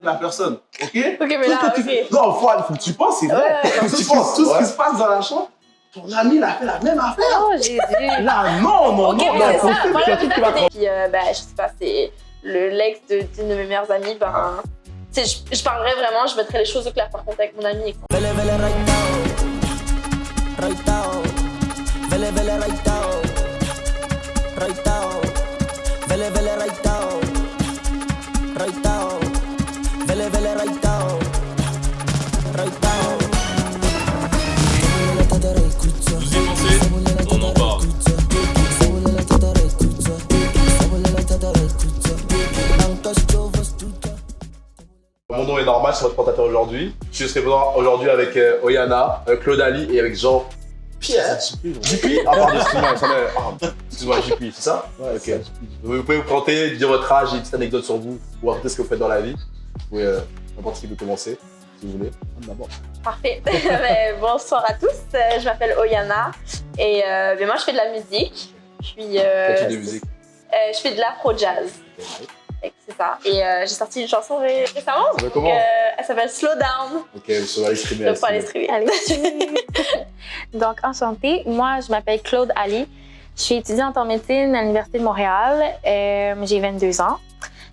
la personne, ok? Ok, mais là, ok. Non, faut que tu penses, c'est vrai. Ouais. Faut que tu penses tout ce qui se passe dans la chambre. Ton ami, il a fait la même affaire. Oh, Jésus. Là, non. Ok, mais c'est ça. Voilà, Puis, puis, je sais pas, c'est l'ex d'une de mes meilleures amies. Tu sais, je parlerais vraiment, je mettrais les choses au clair par contre avec mon ami. Mon nom est Normal, je suis votre présentateur aujourd'hui. Je serai présent aujourd'hui avec Oyana, Claude Ali et avec Jean-Pierre. JP. Ah pardon, excuse-moi, JP, c'est ça? Ouais, ok. Vous pouvez vous présenter, dire votre âge et une petite anecdote sur vous, ou raconter ce que vous faites dans la vie. Vous pouvez n'importe qui peut commencer, si vous voulez. D'abord. Parfait. Bonsoir à tous, je m'appelle Oyana et moi je fais de la musique. Quel type de musique? Je fais de l'afro-jazz. C'est ça. Et j'ai sorti une chanson récemment. Comment? Elle s'appelle Slow Down. Ok, on va aller streamer. Donc, faut aller streamer. Allez. Donc, enchantée. Moi, je m'appelle Claude Ali. Je suis étudiante en médecine à l'Université de Montréal. J'ai 22 ans.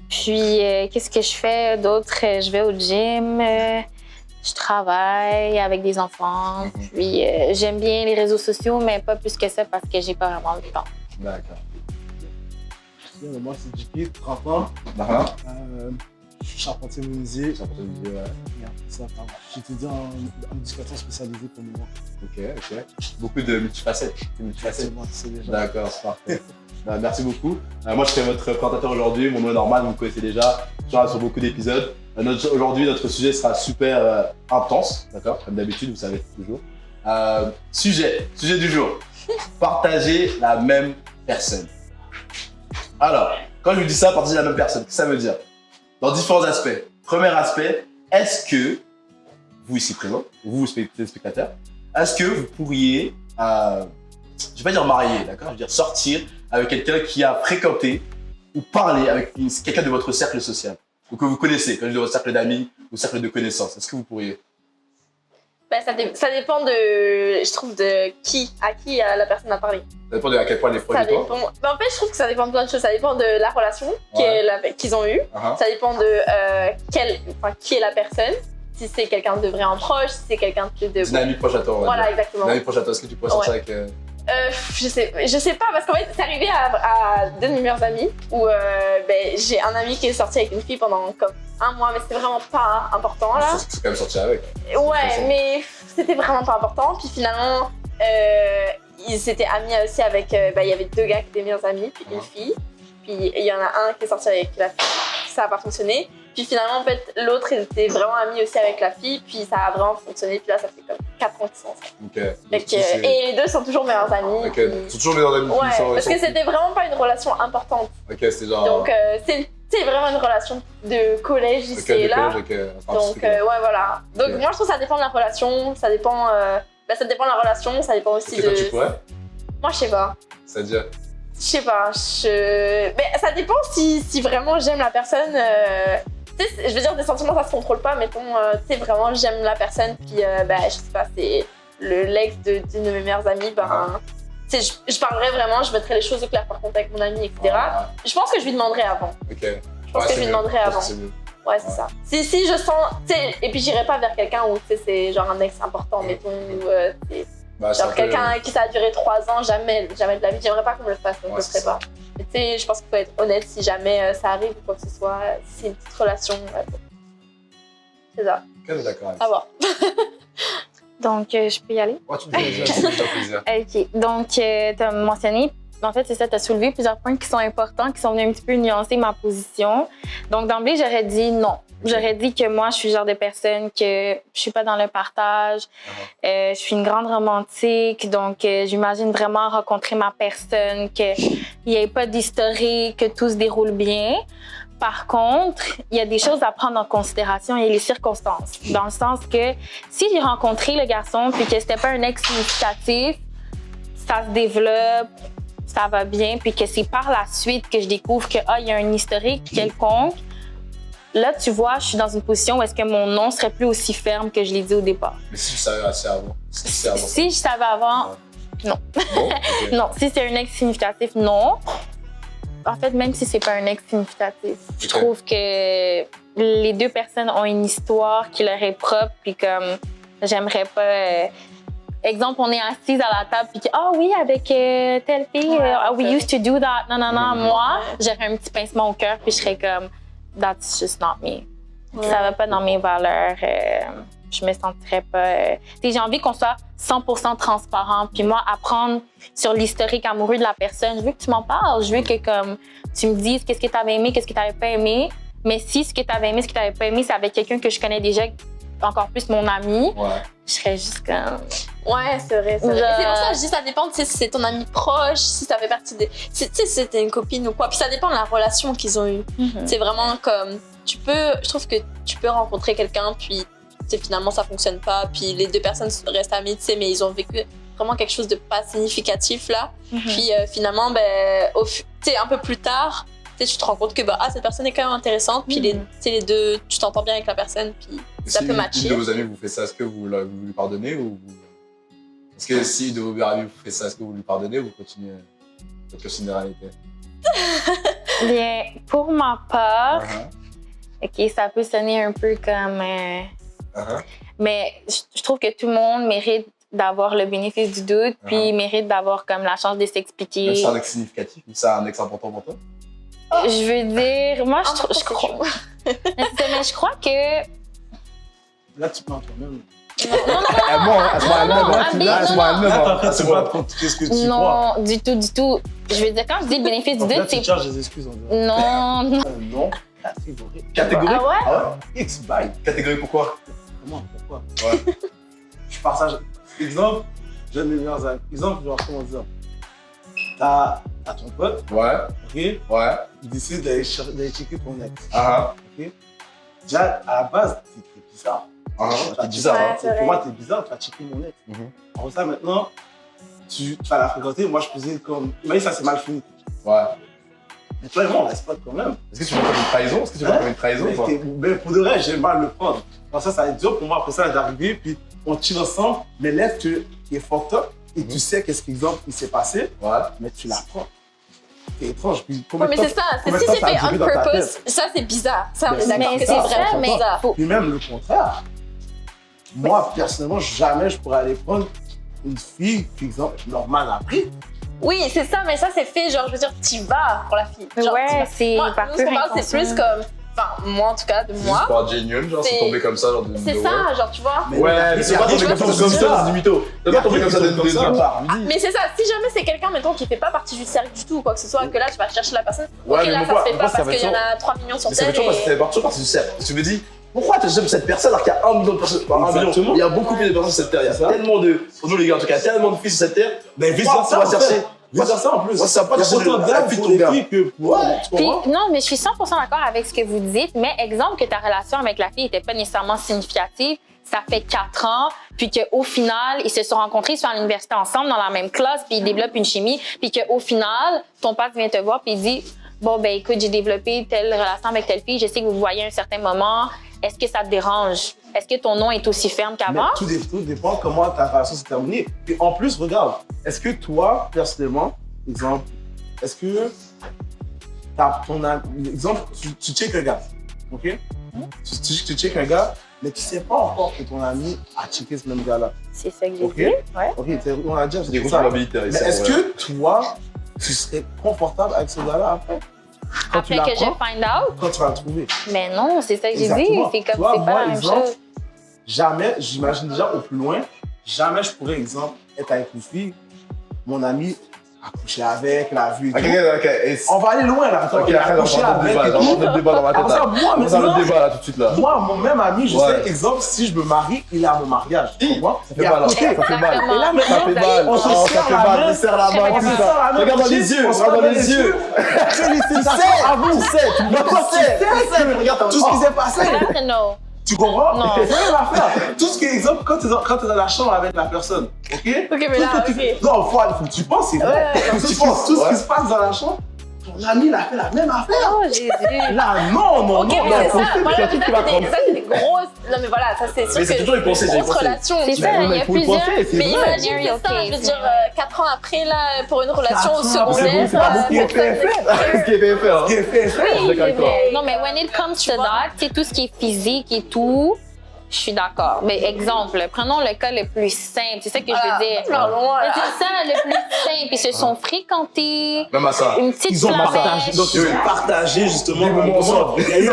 Puis, qu'est-ce que je fais d'autre? Je vais au gym. Je travaille avec des enfants. Puis, j'aime bien les réseaux sociaux, mais pas plus que ça parce que j'ai pas vraiment le temps. D'accord. Moi, c'est JP, 30 ans. Je suis charpentier menuisier. Je suis étudiant en éducation spécialisée pour le moment. Ok. Beaucoup de multifacettes. C'est déjà. D'accord, c'est parfait. Merci beaucoup. Moi, je serai votre présentateur aujourd'hui. Mon nom est Normal, vous me connaissez déjà. Je suis sur beaucoup d'épisodes. Aujourd'hui, notre sujet sera super intense, d'accord? Comme d'habitude, vous savez toujours. Sujet du jour. Partager la même personne. Alors, quand je vous dis ça, partager la même personne, qu'est-ce que ça veut dire? Dans différents aspects. Premier aspect, est-ce que, vous ici présents, vous téléspectateurs, est-ce que vous pourriez, je ne vais pas dire marier, d'accord? Je veux dire sortir avec quelqu'un qui a fréquenté ou parlé avec quelqu'un de votre cercle social, ou que vous connaissez, comme de votre cercle d'amis ou cercle de connaissances. Est-ce que vous pourriez? Ça dépend je trouve, à qui la personne a parlé. Ça dépend de à quel point elle est proche de toi. En fait, je trouve que ça dépend de plein de choses. Ça dépend de la relation qu'ils ont eue. Ça dépend de qui est la personne. Si c'est quelqu'un de vraiment proche, si c'est quelqu'un de... Une amie proche à toi. Voilà, exactement. Une amie proche à toi, est-ce que tu pourrais sortir avec... Je sais pas, parce qu'en fait, c'est arrivé à deux de mes meilleurs amis où j'ai un ami qui est sorti avec une fille pendant comme 1 mois, mais c'était vraiment pas important là. C'est quand même sorti avec. Ouais, mais c'était vraiment pas important. Puis finalement, ils s'étaient amis aussi avec. Il y avait 2 gars qui étaient meilleurs amis, puis une fille. Puis il y en a un qui est sorti avec la fille, ça a pas fonctionné. Puis finalement, en fait, l'autre, il était vraiment ami aussi avec la fille, puis ça a vraiment fonctionné. Puis là, ça fait comme 4 ans qu'ils sont ensemble. Et les 2 sont toujours meilleurs amis. Ok, ils sont toujours meilleurs amis. Ouais, parce que c'était vraiment pas une relation importante. Ok, c'était genre... Donc, c'est vraiment une relation de collège ici et là. Donc, voilà. Donc, moi, je trouve que ça dépend de la relation, ça dépend... ça dépend de la relation, ça dépend aussi de... Toi, tu pourrais? Moi, je sais pas. C'est-à-dire? Je sais pas, mais ça dépend si vraiment j'aime la personne. Je veux dire, des sentiments, ça se contrôle pas. Mettons, tu sais, vraiment, j'aime la personne, puis je sais pas, c'est l'ex d'une de mes meilleures amies, tu sais, je parlerais vraiment, je mettrais les choses au clair par contre avec mon ami, etc. Je pense que je lui demanderais avant. Je pense que je lui demanderais avant. Ouais, c'est ça. Si je sens, tu sais, et puis j'irais pas vers quelqu'un où, tu sais, c'est genre un ex important, mettons, ou genre quelqu'un qui ça a duré 3 ans, jamais de la vie, j'aimerais pas qu'on me le fasse, donc je le ferais pas. Mais tu sais, je pense qu'il faut être honnête si jamais ça arrive ou quoi que ce soit, si c'est une petite relation, c'est ça. Ok, d'accord. À voir. Donc, je peux y aller? Ouais, tu peux y aller, ça fait plaisir. OK. Donc, tu as mentionné, en fait, c'est ça, tu as soulevé plusieurs points qui sont importants, qui sont venus un petit peu nuancer ma position. Donc, d'emblée, j'aurais dit non. J'aurais dit que moi, je suis le genre de personne que je suis pas dans le partage. Je suis une grande romantique, donc j'imagine vraiment rencontrer ma personne, qu'il n'y ait pas d'historique, que tout se déroule bien. Par contre, il y a des choses à prendre en considération, il y a les circonstances. Dans le sens que si j'ai rencontré le garçon puis que c'était pas un ex significatif, ça se développe, ça va bien, puis que c'est par la suite que je découvre que il y a un historique quelconque, là, tu vois, je suis dans une position où est-ce que mon non serait plus aussi ferme que je l'ai dit au départ. Mais si tu savais assez avant. Si je savais avant, non. Bon, ok. Non, si c'est un ex significatif, non. En fait, même si c'est pas un ex significatif, je trouve que les deux personnes ont une histoire qui leur est propre, puis comme j'aimerais pas. Exemple, on est assise à la table, puis ah oui, avec telle fille, we used to do that. Non, moi, j'aurais un petit pincement au cœur, puis je serais comme, that's just not me. Ça va pas dans mes valeurs. Je me sentirais pas. J'ai envie qu'on soit 100% transparent. Puis moi, apprendre sur l'historique amoureux de la personne. Je veux que tu m'en parles. Je veux que comme tu me dises qu'est-ce que tu avais aimé, qu'est-ce que tu n'avais pas aimé. Mais si ce que tu avais aimé, ce que tu n'avais pas aimé, c'est avec quelqu'un que je connais déjà, encore plus mon ami, je serais juste comme. Ouais, c'est vrai. C'est pour ça que je dis ça dépend si c'est ton ami proche, si ça fait partie des. Tu sais, si c'était une copine ou quoi. Puis ça dépend de la relation qu'ils ont eue. C'est vraiment comme. Je trouve que tu peux rencontrer quelqu'un, puis finalement ça fonctionne pas, puis les deux personnes restent amies, mais ils ont vécu vraiment quelque chose de pas significatif là. Puis finalement, un peu plus tard, tu te rends compte que cette personne est quand même intéressante, puis les deux, tu t'entends bien avec la personne, puis ça peut matcher. Si une de vos amis vous fait ça, est-ce que vous lui pardonnez ou est-ce que si une de vos amis vous fait ça, est-ce que vous lui pardonnez ou vous continuez votre généralité? Bien, pour ma part, ok, ça peut sonner un peu comme. Mais je trouve que tout le monde mérite d'avoir le bénéfice du doute, puis mérite d'avoir comme la chance de s'expliquer. C'est un ex significatif ou c'est un ex important pour toi? Je veux dire, moi, je crois. Mais je crois que. Là, tu parles toi-même. Qu'est-ce que tu crois? Non, du tout. Je veux dire, quand je dis le bénéfice du doute, c'est. Tu charges des excuses, on dirait. Non. Non, catégorique. Catégorique? Ah ouais? X-bye. Catégorique pourquoi? Comment? Pourquoi? Ouais. Je partage. Exemple, j'ai mes meilleurs amis. Exemple, genre, comment dire? T'as ton pote, Ouais. ok? Ouais. Il décide d'aller checker ton ex. Ah Ok? Déjà, à la base, t'es bizarre. T'es bizarre, Ouais, hein? c'est vrai. Pour moi, t'es bizarre, tu vas checker mon ex. Pour ça, maintenant, tu vas la fréquenter. Moi, je faisais comme. Imagine, ça, c'est mal fini. Ouais. Mais toi et moi, on reste potes quand même. Est-ce que tu vois comme une trahison? Est-ce que tu vois comme une trahison ou pas? Mais pour de vrai, j'ai mal le prendre. Pour ça va être dur pour moi après ça d'arriver, puis on chill ensemble, mais l'être qui est fucked up, et tu sais qu'est-ce qu'il s'est passé, mais tu l'apprends. C'est étrange. Puis, Ouais, mais c'est ça. Si c'est fait on purpose, ça c'est bizarre. Ça, on est d'accord que c'est vraiment bizarre. Puis même le contraire. Moi, personnellement, jamais je pourrais aller prendre une fille, par exemple, normale après. Oui, c'est ça, mais ça c'est fait, genre, je veux dire, t'y vas pour la fille. Genre, Ouais, c'est moi, par nous, ce qu'on parle, c'est plus comme. Enfin, moi en tout cas, de moi. C'est pas genuine, genre, c'est tombé comme ça, genre de. C'est ça, genre, tu vois. Ouais, mais c'est pas tombé comme ça, c'est du mytho. C'est pas tombé comme ça, Mais c'est ça, si jamais c'est quelqu'un, mettons, qui fait pas partie du cercle du tout, ou quoi que ce soit, que là tu vas chercher la personne. Ouais, ok, mais là pourquoi- ça se fait pas pourquoi ça parce va qu'il y en être a 3 millions sur Mais ça Terre. fait toujours parce que ça fait toujours partie du cercle. Tu me dis, pourquoi tu aimes cette personne alors qu'il y a 1 million de personnes? Enfin, 1 million. Exactement. Il y a beaucoup plus de personnes sur cette terre. Il y a tellement de. Pour nous les gars, en tout cas, tellement de filles sur cette terre. Mais vice Pourquoi versa, on va chercher? vice versa en plus. Ouais, ça va pas Il y a chercher autant la d'âmes fille pour de les ton filles que pour. Tu Puis, comprends? non, mais je suis 100% d'accord avec ce que vous dites, mais exemple que ta relation avec la fille n'était pas nécessairement significative, ça fait 4 ans, puis qu'au final, ils se sont rencontrés, ils sont à l'université ensemble, dans la même classe, puis ils développent une chimie, puis qu'au final, ton père vient te voir, puis il dit « Bon, ben écoute, j'ai développé telle relation avec telle fille, je sais que vous vous voyez à un certain moment, est-ce que ça te dérange? Est-ce que ton nom est aussi ferme Mais qu'avant? » tout dépend comment ta relation s'est terminée. Puis en plus, regarde, est-ce que toi, personnellement, exemple, est-ce que exemple, tu check un gars, ok? Tu check un gars, mais tu sais pas encore que ton ami a checké ce même gars-là. C'est ça que j'ai Ok. dit. Ouais. Ok, on a déjà C'est des dit ça. probabilités. Mais est-ce que toi, tu serais confortable avec ce gars-là après? Quand tu Après que je l'apprends, find out? quand tu vas le trouver. Mais non, c'est ça que j'ai dit. Exactement. C'est Tu comme vois, c'est pas moi, la même exemple, chose. Jamais, j'imagine déjà au plus loin, jamais je pourrais, exemple, être avec une fille, mon ami a couché avec, l'a vu et tout. On va aller loin là, attends, Ok, il a après, couché avec et on tout. va le débat dans ma tête. Après ça, moi, On va le maintenant, débat là tout de suite là. moi, mon même ami, je Ouais. sais, exemple, si je me marie, il est à mon mariage. Tu comprends? Ça fait mal, hein. Ça fait mal. Et là, Exactement. maintenant, Ça fait mal. on se Oh, serre ça fait la mal. main. On se serre la main. On se serre la main. Regarde dans les yeux. On se Regarde dans les les yeux. Félicitations à vous. Tu sais. Regarde tout ce qui s'est passé. That's a no. Tu comprends? Non. C'est rien à faire. Tout ce qui est exemple, quand tu es dans la chambre avec la personne, ok? Ok, mais là, Tout ce que ok. Non, faut que tu penses, c'est vrai. Ouais, Faut que tu penses. Tout ce qui se passe dans la chambre, ton ami, il a fait la même affaire. Oh, Jésus. Là, non. Ok, mais c'est ça, voilà, mais ça, c'est des grosses. Non, mais voilà, ça, c'est sûr Mais c'est que toujours y penser, une c'est y grosse penser. relation. C'est ça, il y a plusieurs. Mais imagine Very que ça, okay, je veux c'est dire, vrai. 4 ans après, là, pour une relation 4 ans secondaire. après, c'est pas beaucoup qui est fait. Ce qui est bien fait, hein. Ce qui est fait. Je suis d'accord avec toi. Non, mais when it comes to that, c'est tout ce qui est physique et tout, je suis d'accord. Mais exemple, prenons le cas le plus simple. C'est ça que je veux dire. Parlons, Mais c'est ça, le plus simple. Ils se sont fréquentés. Même à ça. Une petite Ils ont partagé, flamèche. donc ils ont partagé justement Des moments ensemble. Il y a eu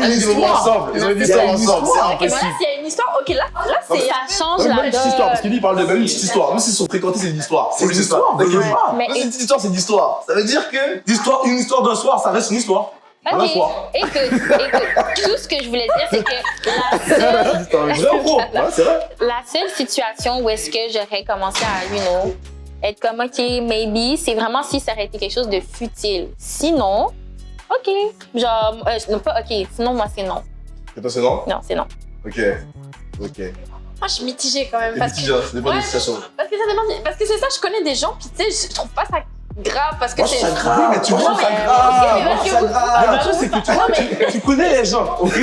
une histoire ensemble. Ils ont une Il y a histoire une ensemble. histoire. C'est Et voilà, impossible. s'il y a une histoire, ok, là, c'est. Ça change Même la une petite histoire, parce donne. qu'il lui parle de même une petite histoire. Même s'ils sont fréquentés, c'est une histoire. C'est une histoire, T'inquiète ouais. pas. Mais Même si c'est une histoire, c'est une histoire. Ça veut dire que. Une histoire d'un soir, ça reste une histoire. OK. Un soir. Écoute, tout ce que je voulais dire, c'est que la seule, Vrai ou faux? Ouais, c'est vrai. la seule situation où est-ce que j'aurais commencé à, être comme, OK, maybe, c'est vraiment si ça aurait été quelque chose de futile. Sinon, OK. Genre, non, pas OK. Sinon, moi, c'est non. Et toi, c'est non? Non, c'est non. Ok. Moi, je suis mitigée quand même. C'est Parce que, mitigé, ça dépend des Ouais. situations. parce que ça dépend. Parce que c'est ça, je connais des gens, puis tu sais, je trouve pas ça grave parce que Moi, je c'est. trouve ça grave. Oui, mais tu Moi, je vois, trouve ça mais- grave. ok, mais Moi, parce je que trouve ça vous- grave. Le truc, c'est que tu vois, tu connais les gens, ok?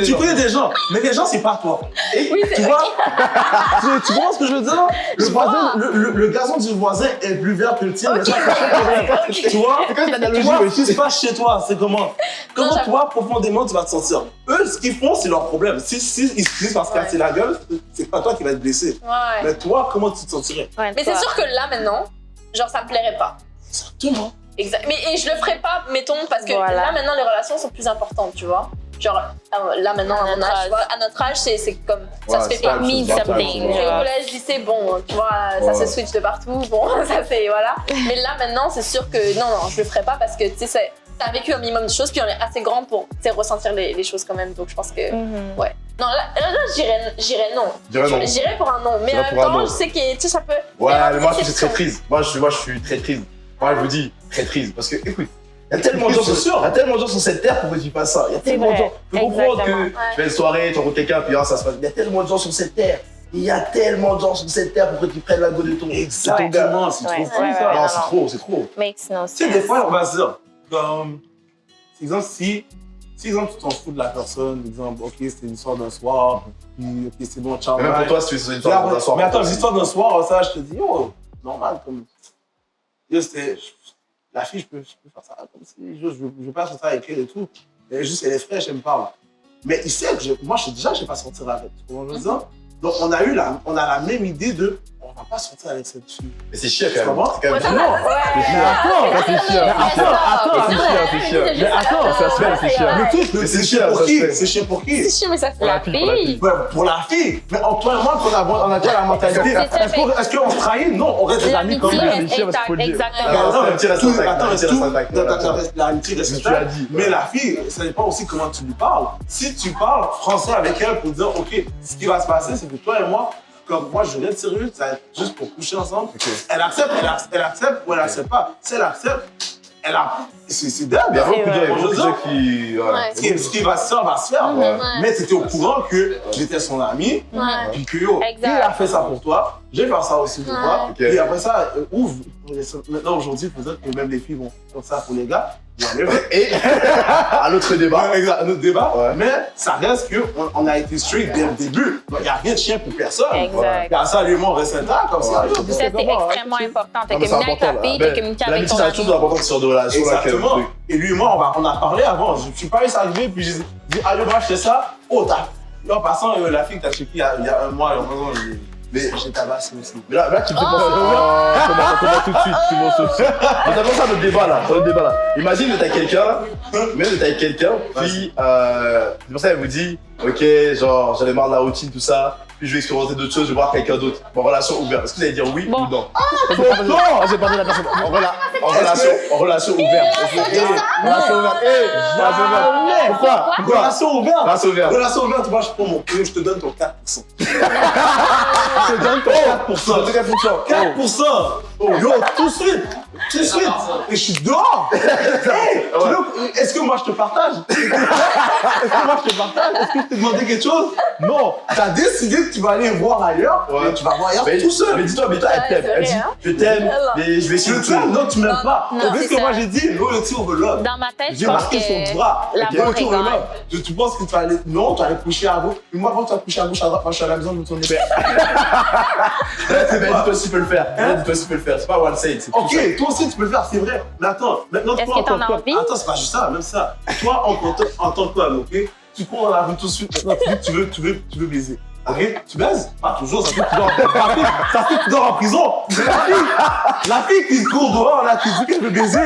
Tu connais des gens, mais les gens, c'est pas toi. Oui, c'est Tu vois? Tu comprends ce que je veux dire? Le Je voisin, le gazon du voisin est plus vert que le tien. mais ça, tu vois? C'est comme une Tu analogie, vois, mais ce qui se passe chez toi, c'est comment? Comment j'avoue. toi, profondément, tu vas te sentir? Eux, ce qu'ils font, c'est leur problème. Si ils se finissent par se casser la gueule, c'est pas toi qui vas être blessé. Ouais. Mais toi, comment tu te sentirais? Ouais, Mais c'est toi. sûr que là, maintenant, genre, ça me plairait pas. Exactement. Exact. Mais et je le ferais pas, mettons, parce que Voilà. là, maintenant, les relations sont plus importantes, tu vois. Genre, là, maintenant, à mon notre âge, âge. tu vois, à notre âge, c'est comme. Ça Ouais, se fait c'est pas pas. la même Mean chose, c'est pas la même something. chose. Au collège, lycée, bon, tu vois, ça Ouais. se switch de partout, bon, ça c'est, voilà. Mais là, maintenant, c'est sûr que non, je le ferai pas parce que, tu sais, t'as vécu un minimum de choses, puis on est assez grand pour, tu sais, ressentir les choses quand même, donc je pense que, Mhm. ouais. Non, là j'irais non. Dirais non. J'irais pour un non, mais J'irais en même pour un temps, non. je sais que, tu sais, ça peut... Ouais, faire mais moi, je suis déception. très triste. Moi, je suis très triste. Moi, je vous dis, très triste. Parce que, écoute, il y a tellement de gens C'est sûr. il y a tellement de gens sur cette terre pour que tu fasses ça. Il y a tellement de vrai. gens. Je peux comprendre Exactement. que tu fais une soirée, tu rencontres quelqu'un, puis ça se passe. Il y a tellement de gens sur cette terre. Il y a tellement de gens sur cette terre pour que tu prennes la go de ton gars. Exactement, c'est trop Ouais, fou, ouais, ça. ouais. Non, non, c'est non. trop, c'est trop. Makes no Tu sais, sense. des fois, on va se dire, comme, exemple, si exemple, tu t'en fous de la personne, exemple, ok, c'était une histoire d'un soir, puis ok, c'est bon, ciao. Mais même bye. pour toi, si tu fais une Mais histoire après- d'un soir. mais attends, l'histoire d'un soir, ça, je te dis, oh, normal, comme. Yo, c'était. La fille, je peux faire ça comme si. Je veux pas faire ça avec elle et tout. Elle, juste, elle est fraîche, elle me parle. Mais il sait que moi, je sais pas sortir avec. Tu comprends ce que je veux dire? Donc, on a la même idée de. On va pas sortir avec cette fille. Mais c'est chiant quand même. Comment? C'est quand Ouais, même ça chiant. va, ouais. Mais attends, c'est chiant. C'est chiant, Mais attends, ça se fait, c'est chiant. le truc, Mais c'est c'est chiant, chiant pour ça se qui? fait. C'est chiant pour qui? C'est chiant, mais ça fait La fille. Ouais, pour la fille. Mais en toi et moi, on a déjà la mentalité. C'est ça, Est-ce qu'on se trahit? Non, on reste des amis comme L'amitié lui. reste intacte, exactement. Non, l'amitié reste intacte, Attends, l'amitié reste intacte, voilà. l'amitié reste C'est ce que tu as intacte. dit. Mais la fille, ça dépend aussi comment tu lui parles. Si tu parles français avec elle pour dire, OK, ce qui va se passer, c'est que toi et moi, comme moi, je viens de sérieux, ça va être juste pour coucher ensemble. Ok. Elle accepte ou elle accepte pas. Si elle accepte, c'est dingue. Il y a beaucoup de vrai. gens qui. Voilà. Ouais. Ce qui va se faire, va se faire. Ouais. Mais tu étais au courant que j'étais son ami, Ouais. puis que yo, Exact. il a fait ça pour toi, je vais faire ça aussi pour Ouais. toi. Ok. Et après ça, ouvre. Maintenant, aujourd'hui, il faut dire que même les filles vont faire ça pour les gars. Et à l'autre débat. Exact, un autre débat. Ouais. Mais ça reste qu'on a été straight dès le début. Il n'y a rien de chien pour personne. Exact. Car ça, lui, on reste intact comme ça. Ouais. yo, Ça, c'est c'est comment, extrêmement hein, important. T'as Non, mais c'est communiqué avec ta important, fille, là. t'as communiqué avec L'amitié, ton ça a toujours de ami. l'importance sur des relations. là, que le Exactement. truc. Et lui et moi, on a parlé avant. Je suis pas allé s'arriver, puis j'ai dit, ah yo, moi, je fais ça. Oh, t'as. Là, en passant, la fille que t'as checké il y a un mois, j'ai tabassé aussi. Mais là, tu me fais penser. Comment tout de suite, tout le monde saute. Mais t'as pensé à notre débat là, Imagine que t'as quelqu'un, puis c'est pour ça qu'elle vous dit, ok, genre j'en ai marre de la routine, tout ça, puis je vais expérimenter d'autres choses, je vais voir quelqu'un d'autre. En relation ouverte, est-ce que vous allez dire oui Bon. ou non? Non, j'ai parlé de la personne. En relation ouverte. Relation ouverte. Pourquoi? Relation ouverte. Relation ouverte. Relation ouverte, moi, je prends mon prix, je te donne ton 4%. Je te donne ton 4%. 4%. Yo, tout de suite. Et je suis dehors. Hey, est-ce que moi je te partage? Est-ce que je t'ai demandé quelque chose? Non. T'as décidé que tu vas aller voir ailleurs. Et tu vas voir ailleurs tout seul. Mais dis-toi, elle t'aime. Elle dit, je t'aime, mais je vais essayer de te... Non, tu m'aimes pas. non, Vu ce c'est que moi ça. j'ai dit, loyalty over love. Dans ma tête, J'ai je pense marqué que son bras. l'amour Loyalty over égale. love. Tu penses que tu vas aller... Non, tu vas aller coucher à gauche. Moi, quand tu vas coucher à gauche, à droite, moi je suis à la maison de ton père. Dis-toi si tu peux le faire. Dis-toi si tu peux le faire. C'est pas one side. Ok, toi aussi tu peux le faire, c'est vrai. Mais attends, maintenant Est-ce toi que en tant t'en as qu'homme, envie? attends, c'est pas juste ça, même ça. Toi en tant qu'homme, ok, tu cours dans la rue tout de suite, maintenant tu dis que tu veux baiser. Ok, tu baises? Pas toujours, ça fait que tu dors, ça fait que tu dors en prison. La fille qui court dehors, là, qui dit qu'elle veut baiser,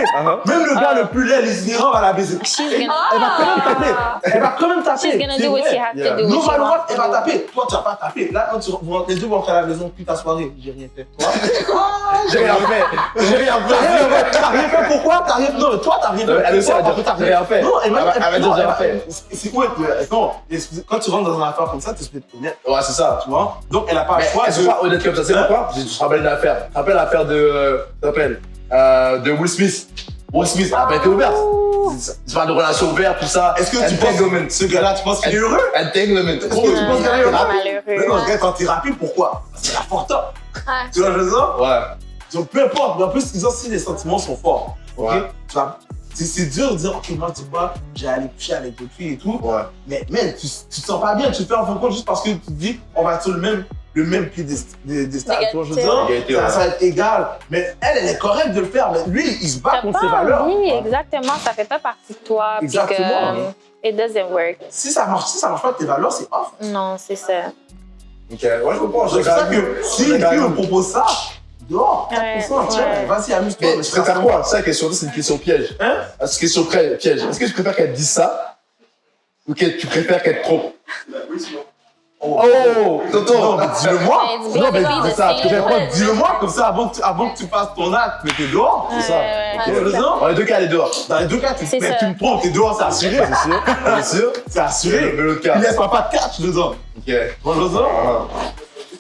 même le gars le plus laid, les ignorants, va la baiser. Elle va quand même taper. Elle va quand même taper. She's gonna C'est do what vrai. she has to do. No what she matter what, wants elle to va do. taper. Toi, tu vas pas taper. Là, quand les deux vont rentrer à la maison, puis ta soirée, j'ai rien fait. Toi, J'ai rien fait. T'as rien fait pourquoi? Non, mais toi, t'as rien fait. Elle aussi, elle va dire, T'as j'ai rien fait. Non, elle va dire, j'ai rien fait. C'est quoi? Non, quand tu rentres dans un affaire comme ça, tu peux te connaître, Ouais, c'est ça. tu vois? Donc, elle a pas le choix Elles sont pas honnêtes comme ça. C'est pourquoi? Je te rappelle une affaire. Tu te rappelles l'affaire de Will Smith. Will Smith, elle n'a pas été ouverte. Tu parles de relations ouvertes, tout ça. Est-ce que tu penses, ce gars-là, tu penses qu'il est heureux? Entanglement. Est-ce que tu penses qu'il est heureux? Malheureux. Mais non, ce gars, quand thérapie, pourquoi? C'est important. Ouais. Tu vois, je veux dire? Ouais. Donc, peu importe, mais en plus, disons, si les sentiments sont forts, ok? Ouais. Tu vois, c'est dur de dire, ok, moi, tu vois, j'ai aller coucher avec d'autres filles et tout. Ouais. Mais, man, tu te sens pas bien, tu te fais en fin de compte juste parce que tu te dis, on va être sur le même pied des stades, tu vois, je veux dire? Égalité, Ça ouais. va être égal. Mais elle est correcte de le faire, mais lui, il se bat T'as contre ses pas valeurs. envie, exactement, ça fait pas partie de toi. puis Exactement. que, it doesn't work. Si ça marche pas tes valeurs, c'est off. Non, c'est ça. Ok, ouais, je comprends. C'est pour ça que si une fille me propose ça, dehors, 4%, Ouais, tiens, ouais. vas-y, amuse-toi. Mais tu préfères quoi? C'est la question, c'est une question piège. Hein? C'est une question piège. Est-ce que tu préfères qu'elle dise ça? Ou que tu préfères qu'elle te trompe? Oh, Tonton! Non, mais dis-le-moi! It's Non, mais basically c'est ça, the tu same. préfères dis-le-moi comme ça avant que tu fasses ton acte, mais t'es dehors, c'est ça. Ouais, Tu vois, je veux dire? Dans les deux cas, elle est dehors. Dans les deux cas, C'est ça. tu me trompes, t'es dehors, c'est assuré. Bien sûr. C'est assuré. Mais l'autre cas. Il laisse pas de catch dedans. Ok. Tu vois, je veux dire?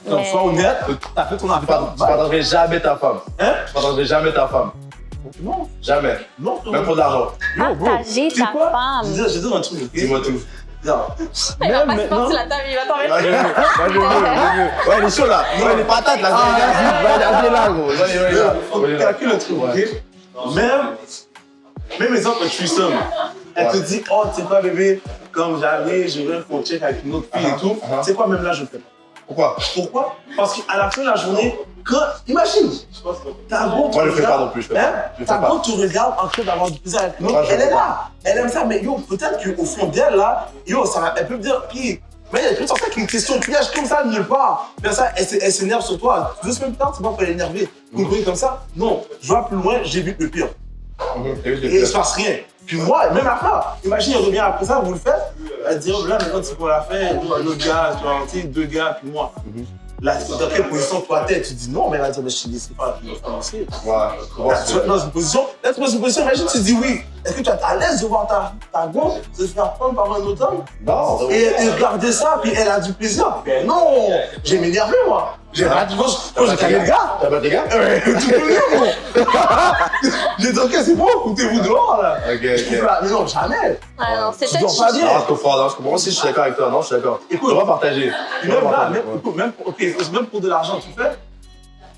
Donc, sois honnête, t'as fait ton Tu affaire. pardonnerais jamais ta femme. Hein? Tu pardonnerais jamais ta femme. Non, Jamais. non, Même pour de l'argent. non, bro. Partager Tu sais ta quoi? femme. Je vais dire un truc, ok? Dis-moi tout. Regarde. Il va Même pas se maintenant. porter la table, il va t'en mettre. Ouais, je veux. Ouais, il est chaud là. Ouais, les patates là. Il est là, gros. Il est là. Faut que tu calcules le truc, ok? Même exemple, un threesome. Elle te dit, oh, tu sais quoi, bébé, comme j'arrive, je veux qu'on check avec une autre fille et tout. Tu sais quoi, même là, je le fais pas. Pourquoi? Pourquoi? Parce qu'à la fin de la journée, imagine, t'as beau Moi, je le fais pas non plus, je le fais pas. Je le fais T'as pas. beau te regardes en train d'avoir du plaisir avec une autre, Moi, je elle le est fais là, elle aime ça, mais yo, peut-être qu'au fond d'elle, là, yo, elle peut me dire, puis, mais elle peut sortir avec une question piège comme ça, nulle part. Puis ça, elle s'énerve sur toi. 2 semaines plus tard, c'est pas pour l'énerver. Vous comprenez comme ça? Non, je vois plus loin, j'évite le pire. Et il se passe rien. Puis moi, même affaire, imagine, il revient après ça, vous le faites, elle dit, oh là, maintenant, c'est pour la faire, l'autre gars, tu vois, tu sais, 2 gars, puis moi. Là, dans quelle position toi t'es? Tu dis non, mais elle va dire, mais je te laisse pas, je vais commencer. Ouais. Là, tu vas dans une position, imagine, tu dis oui. Est-ce que tu es à l'aise de voir ta go se faire prendre par un autre homme? Non. Et regarder ça, puis elle a du plaisir? Ben non! J'ai m'énervé, moi. J'ai raté, j'ai calé le gars. T'as pas des gars? Tu peux venir, moi. J'ai dit, ok, c'est bon, écoutez-vous dehors, là. Ok, Mais non, jamais. Ah non, c'est Tu dors pas bien. Non, je comprends, non, je comprends. Si je suis d'accord avec toi, non, je suis d'accord. Écoute, on va partager. Et même là, même pour de l'argent, tu fais?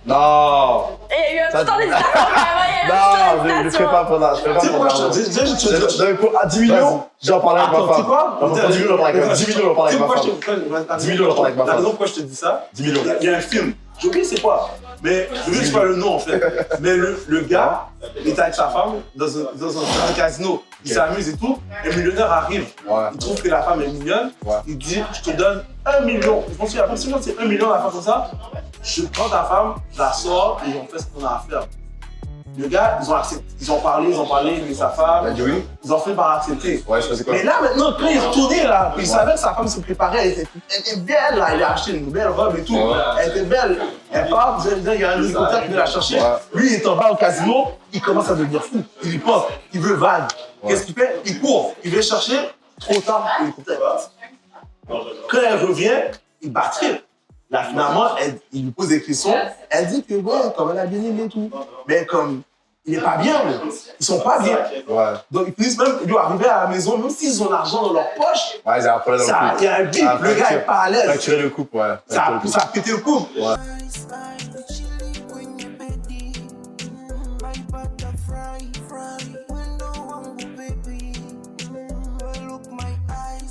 Non. Et il y a eu un Ça- petit temps d'hésitation quand même. Il y a eu un Non, petit temps je fais d'hésitation. pas pour ça. Je fais pas Tu sais pour quoi, l'argent. je À 10 millions, j'en parlerai avec ma Attends, tu sais femme. quoi? Pour 10 millions, j'en parlerai avec ma femme. 10 millions, j'en parlerai avec ma femme. 10 millions, j'en parlerai avec ma La femme. raison pourquoi je te dis ça, 10 millions. il y a un film, j'ai oublié c'est quoi, mais je veux pas le nom en fait. Mais le gars, il est avec sa femme dans un casino, il s'amuse et tout, et le millionnaire arrive, Ouais. il trouve que la femme est mignonne, Ouais. il dit je te donne 1 million, je pense qu'il y a pas si c'est 1 million la femme comme ça, je prends ta femme, je la sors et on fait ce qu'on a à faire. Le gars, ils ont accepté, ils ont parlé, lui et sa femme, Elle a dit oui. ils ont fait par accepter. Ouais, je sais quoi. Mais là, maintenant, quand il est retourné, là, il savait que sa femme se préparait, elle était belle, là, il a acheté une belle robe et tout. Ouais. Elle était belle. Elle part, vous allez dire, il y a un hélicoptère qui vient la chercher. Ouais. Lui, il est en bas au casino, il commence à devenir fou. Il y pense, il veut vague. Ouais. Qu'est-ce qu'il fait? Il court, il veut chercher, trop tard, l'hélicoptère est parti. Quand elle revient, il bat trip. Là, finalement, il lui pose des questions. Elle dit que, ouais, comme elle a bien aimé et tout. Mais comme, il n'est pas bien, là. Ils sont pas bien. Ouais. Donc, ils finissent même, ils doivent arriver à la maison, même s'ils ont l'argent dans leur poche. Ouais, ils ont un problème dans le couple. Il y a un bip, le gars est pas à l'aise. Fracturer le couple, ouais. Ça a pété le couple. Ouais.